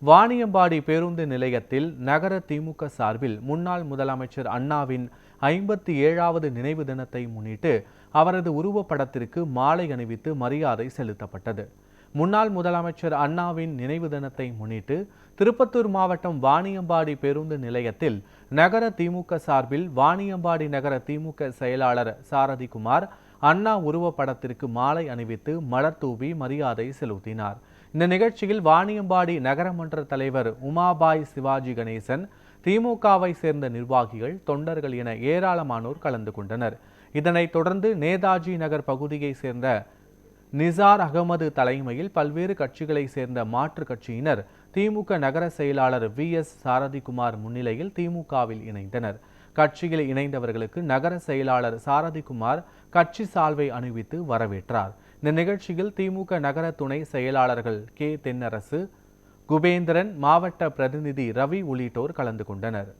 வாணியம்பாடி பேருந்து நிலையத்தில் நகர திமுக சார்பில் முன்னாள் முதலமைச்சர் அண்ணாவின் 57வது நினைவு தினத்தை முன்னிட்டு அவரது உருவப்படத்திற்கு மாலை அணிவித்து மரியாதை செலுத்தப்பட்டது. முன்னாள் முதலமைச்சர் அண்ணாவின் நினைவு தினத்தை முன்னிட்டு திருப்பத்தூர் மாவட்டம் வாணியம்பாடி பேருந்து நிலையத்தில் நகர திமுக சார்பில் வாணியம்பாடி நகர திமுக செயலாளர் சாரதிகுமார் அண்ணா உருவப்படத்திற்கு மாலை அணிவித்து மலர் தூவி மரியாதை செலுத்தினார். இந்த நிகழ்ச்சியில் வாணியம்பாடி நகரமன்ற தலைவர் உமாபாய் சிவாஜி கணேசன், திமுகவை சேர்ந்த நிர்வாகிகள், தொண்டர்கள் என ஏராளமானோர் கலந்து கொண்டனர். இதனைத் தொடர்ந்து நேதாஜி நகர் பகுதியை சேர்ந்த நிசார் அகமது தலைமையில் பல்வேறு கட்சிகளை சேர்ந்த மாற்றுக் கட்சியினர் திமுக நகர செயலாளர் VS சாரதிகுமார் முன்னிலையில் திமுகவில் இணைந்தனர். கட்சியில் இணைந்தவர்களுக்கு நகர செயலாளர் சாரதிகுமார் கட்சி சால்வை அணிவித்து வரவேற்றார். இந்த நிகழ்ச்சியில் திமுக நகர துணை செயலாளர்கள் தென்னரசு, குபேந்திரன், மாவட்ட பிரதிநிதி ரவி உள்ளிட்டோர் கலந்து கொண்டனர்.